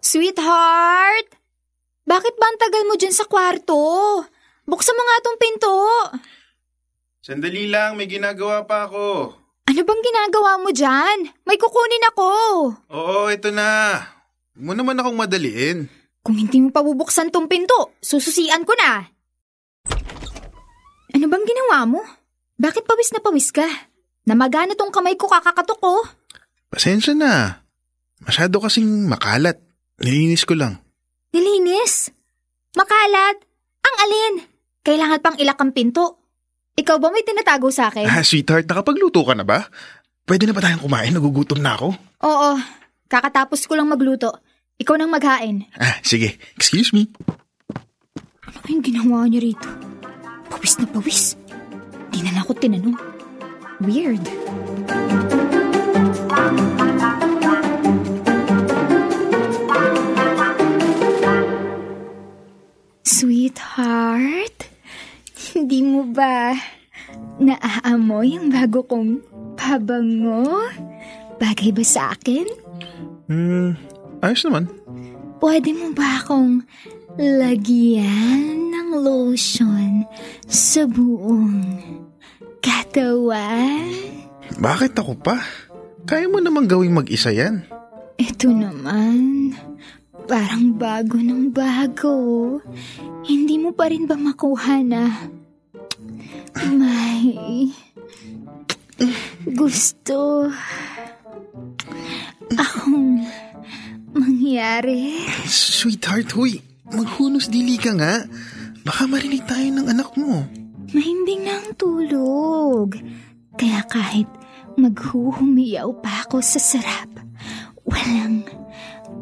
Sweetheart! Bakit ba ang tagal mo dyan sa kwarto? Buksan mo nga tong pinto. Sandali lang, may ginagawa pa ako. Ano bang ginagawa mo dyan? May kukunin ako. Oo, ito na. Huwag mo naman akong madaliin. Kung hindi mo pa bubuksan tong pinto, sususian ko na. Ano bang ginawa mo? Bakit pawis na pawis ka? Namagana tong kamay ko kakakatok ko. Pasensya na. Masyado kasing makalat. Nilinis ko lang. Nilinis? Makalat? Ang alin? Kailangan pang ilak ang pinto. Ikaw ba may tinatago sa akin? Sweetheart, nakapagluto ka na ba? Pwede na ba tayong kumain? Nagugutom na ako. Oo, kakatapos ko lang magluto. Ikaw nang maghain. Sige. Excuse me. Ano kayong ginawa niya rito? Pawis na pawis. Di na ako tinanong. Weird. Sweetheart, hindi mo ba naaamoy ang bago kong pabango? Bagay ba sa akin? Ayos naman. Pwede mo ba akong lagyan ng lotion sa buong katawan? Bakit ako pa? Kaya mo namang gawing mag-isa yan. Ito naman, parang bago ng bago. Hindi mo pa rin ba makuha na may gusto akong mangyari? Sweetheart, huy. Maghunos dili ka nga. Baka marinig tayo ng anak mo. Mahimbing na ang tulog. Kaya kahit maghuhumiyaw pa ako sa sarap, walang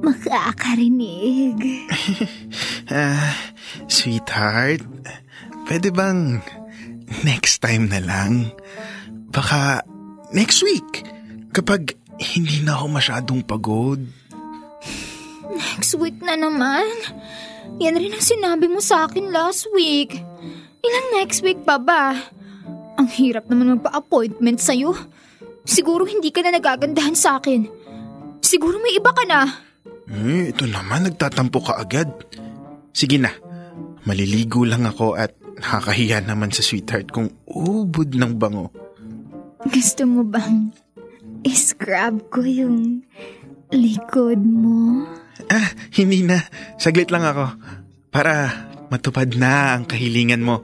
makakarinig. Sweetheart, pwede bang next time na lang? Baka next week, kapag hindi na ako masyadong pagod. Next week na naman? Yan rin ang sinabi mo sa akin last week. Ilang next week pa ba? Ang hirap naman magpa-appointment sa'yo. Siguro hindi ka na nagagandahan sa akin. Siguro may iba ka na. Ito naman, nagtatampo ka agad. Sige na, maliligo lang ako at nakakahiya naman sa sweetheart kung ubod ng bango. Gusto mo bang i-scrub ko yung likod mo? Hindi na. Saglit lang ako para matupad na ang kahilingan mo.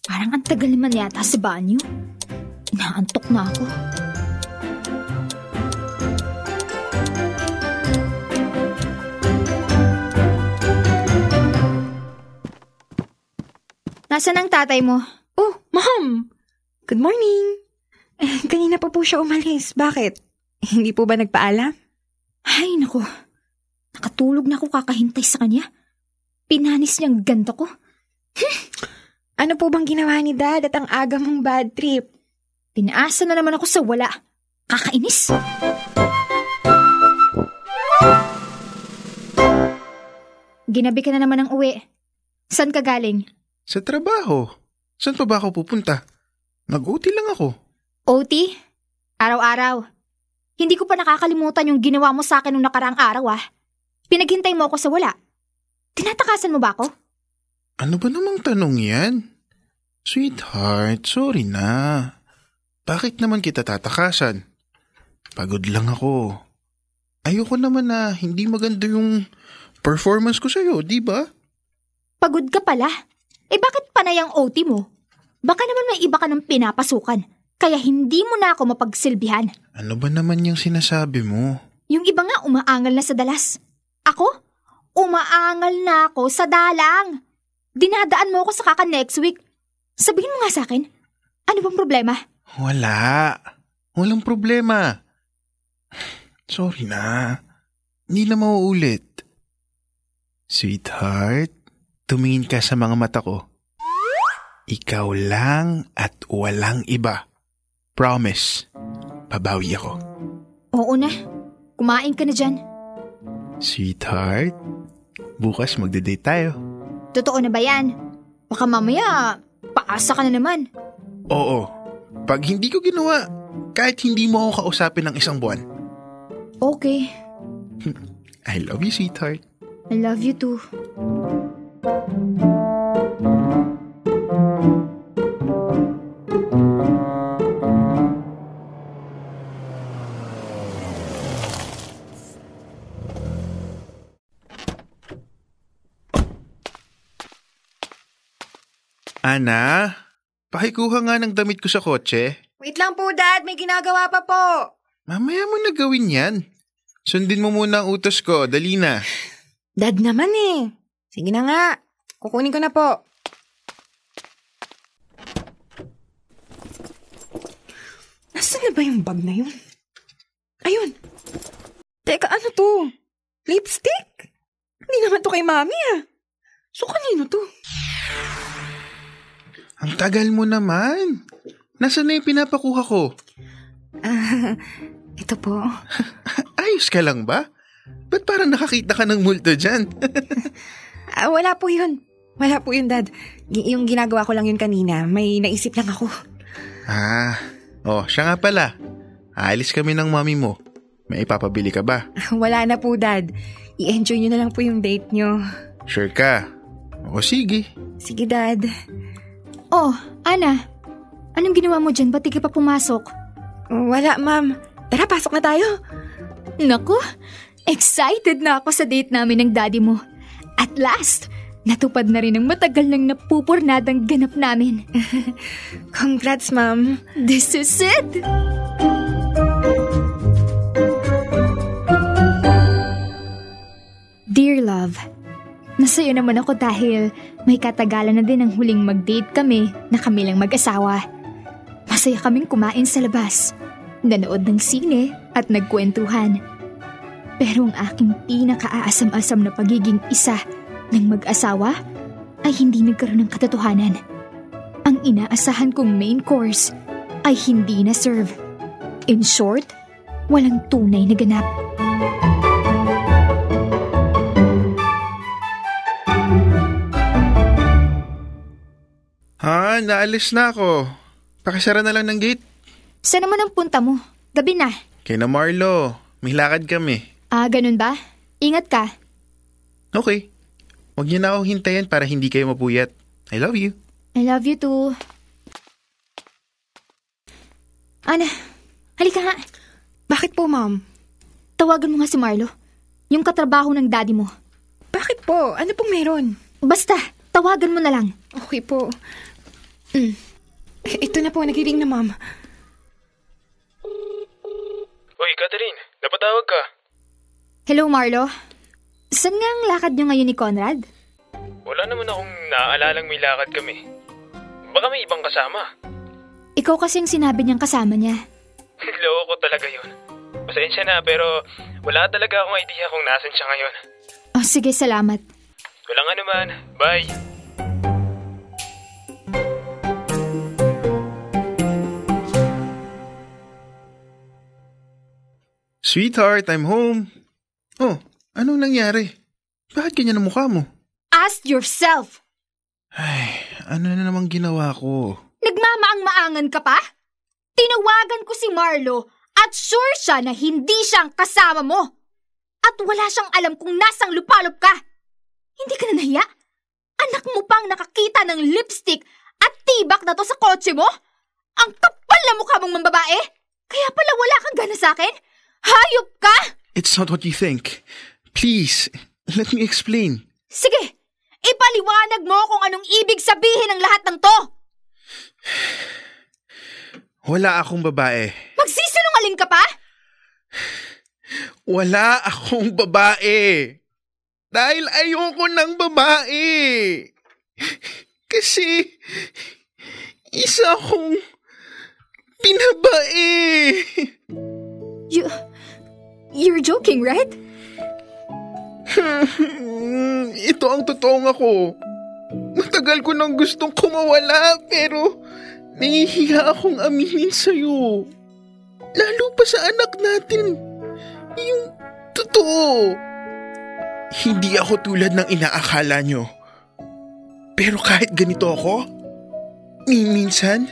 Parang ang tagal naman yata sa banyo. Inaantok na ako. Nasaan ang tatay mo? Oh, Ma'am! Good morning! Kanina pa po siya umalis. Bakit? Hindi po ba nagpaalam? Ay, naku. Nakatulog na ako kakahintay sa kanya. Pinanis niyang ganda ko. Ano po bang ginawa ni Dad at ang aga mong bad trip? Pinaasa na naman ako sa wala. Kakainis. Ginabi ka na naman ng uwi. Saan ka galing? Sa trabaho. Saan pa ba ako pupunta? Nag-OT lang ako. OT? Araw-araw. Hindi ko pa nakakalimutan yung ginawa mo sa akin nung nakaraang araw Pinaghintay mo ako sa wala. Tinatakasan mo ba ako? Ano ba namang tanong yan? Sweetheart, sorry na. Bakit naman kita tatakasan? Pagod lang ako. Ayoko naman na hindi maganda yung performance ko sa'yo, di ba? Pagod ka pala? Bakit panay ang OT mo? Baka naman may iba ka ng pinapasukan, kaya hindi mo na ako mapagsilbihan. Ano ba naman yung sinasabi mo? Yung iba nga umaangal na sa dalas. Ako? Umaangal na ako sa dalang. Dinadaan mo ako sa kaka next week. Sabihin mo nga sa akin, ano bang problema? Wala. Walang problema. Sorry na. Hindi na mauulit. Sweetheart, tumingin ka sa mga mata ko. Ikaw lang at walang iba. Promise, babawi ako. Oo na. Kumain ka na dyan. Sweetheart, bukas magde-date tayo. Totoo na ba yan? Baka mamaya, paasa ka na naman. Oo. Pag hindi ko ginawa, kahit hindi mo ako kausapin ng isang buwan. Okay. I love you, sweetheart. I love you too. Ana, pakikuha nga ng damit ko sa kotse. Wait lang po, Dad. May ginagawa pa po. Mamaya mo na gawin yan. Sundin mo muna ang utos ko, dali na. Dad naman eh. Sige na nga. Kukunin ko na po. Nasaan na ba yung bag na yun? Ayun. Teka, ano to? Lipstick? Hindi naman to kay Mami ah. So, kanino to? Ang tagal mo naman. Nasaan na yung pinapakuha ko? Ito po. Ayos ka lang ba? Ba't parang nakakita ka ng multo dyan? Wala po yun. Wala po yun, Dad. Yung ginagawa ko lang yun kanina. May naisip lang ako. Siya nga pala. Aalis kami ng mami mo. May ipapabili ka ba? Wala na po, Dad. I-enjoy nyo na lang po yung date nyo. Sure ka? O sige. Sige, Dad. Oh, Ana. Anong ginawa mo dyan? Ba't di ka pa pumasok? Wala, Ma'am. Tara, pasok na tayo. Naku, excited na ako sa date namin ng daddy mo. At last, natupad na rin ang matagal nang napupurnadang ganap namin. Congrats, Ma'am. This is it! Dear love, nasaya naman ako dahil may katagalan na din ang huling mag-date kami na kami lang mag-asawa. Masaya kaming kumain sa labas, nanood ng sine at nagkwentuhan. Pero ang aking pinaka-aasam-asam na pagiging isa ng mag-asawa ay hindi nagkaroon ng katotohanan. Ang inaasahan kong main course ay hindi na-serve. In short, walang tunay na ganap. Naalis na ako. Pakisara na lang ng gate. Saan naman ang punta mo? Gabi na. Kina Marlo, may lakad kami. Ganun ba? Ingat ka. Okay. Huwag niyo na ako hintayin para hindi kayo mapuyat. I love you. I love you too. Ana, halika nga. Bakit po, Ma'am? Tawagan mo nga si Marlo. Yung katrabaho ng daddy mo. Bakit po? Ano pong meron? Basta, tawagan mo na lang. Okay po. Ito na po, nagiring na, Ma'am. Uy, Catherine, napatawag ka. Hello, Marlo. Saan nga ang lakad niyo ngayon ni Conrad? Wala naman akong naaalalang may lakad kami. Baka may ibang kasama. Ikaw kasing sinabi niyang kasama niya. Loko ko talaga yun. Pasensya na pero wala talaga akong idea kung nasan siya ngayon. Oh, sige, salamat. Walang anuman. Bye. Sweetheart, I'm home. Oh, anong nangyari? Bakit ganyan ang mukha mo? Ask yourself! Ay, ano na namang ginawa ko? Nagmamaang-maangan ka pa? Tinawagan ko si Marlo at sure siya na hindi siyang kasama mo. At wala siyang alam kung nasang lupalop ka. Hindi ka na nahiya? Anak mo pang nakakita ng lipstick at tibak na to sa kotse mo? Ang kapal na mukha mong mambabae? Kaya pala wala kang gana sa akin? Hayop ka! It's not what you think. Please, let me explain. Sige, ipaliwanag mo kung anong ibig sabihin ng lahat ng to. Wala akong babae. Magsisinungaling ka pa? Wala akong babae. Dahil ayoko ng babae. Kasi isa akong binabae. You're joking, right? Ito ang totoong ako. Matagal ko nang gustong kumawala pero nahihiya akong aminin sa'yo. Lalo pa sa anak natin. Yung totoo. Hindi ako tulad ng inaakala nyo. Pero kahit ganito ako, minsan,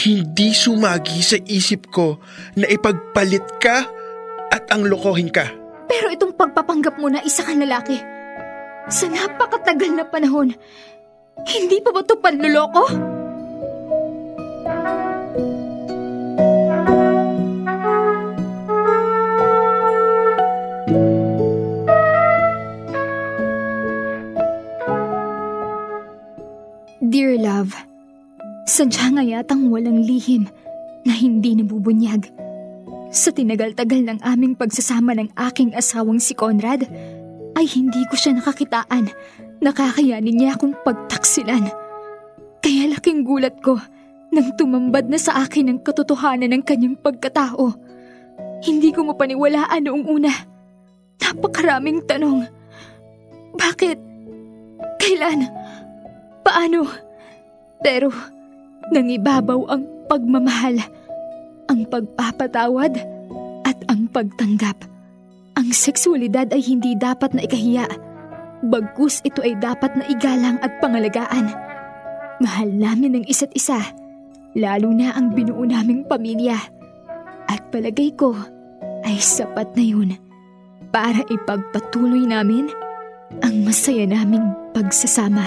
hindi sumagi sa isip ko na ipagpalit ka at ang lokohin ka. Pero itong pagpapanggap mo na isa kang lalaki, sa napakatagal na panahon, hindi pa ba ito panluloko? Dear love, sadya nga yatang walang lihim na hindi nabubunyag. Sa tinagal-tagal ng aming pagsasama ng aking asawang si Conrad, ay hindi ko siya nakakitaan na kakayanin niya akong pagtaksilan. Kaya laking gulat ko nang tumambad na sa akin ang katotohanan ng kanyang pagkatao. Hindi ko mapaniwalaan noong una. Napakaraming tanong. Bakit? Kailan? Paano? Pero nangibabaw ang pagmamahal, ang pagpapatawad at ang pagtanggap. Ang sexualidad ay hindi dapat na ikahiya. Bagkus ito ay dapat na igalang at pangalagaan. Mahal namin ang isa't isa, lalo na ang binuo naming pamilya. At palagay ko ay sapat na yun para ipagpatuloy namin ang masaya naming pagsasama.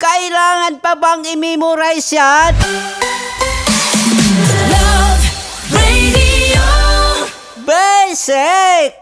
Kailangan pa bang i-memorize yan? Love Radio Basic!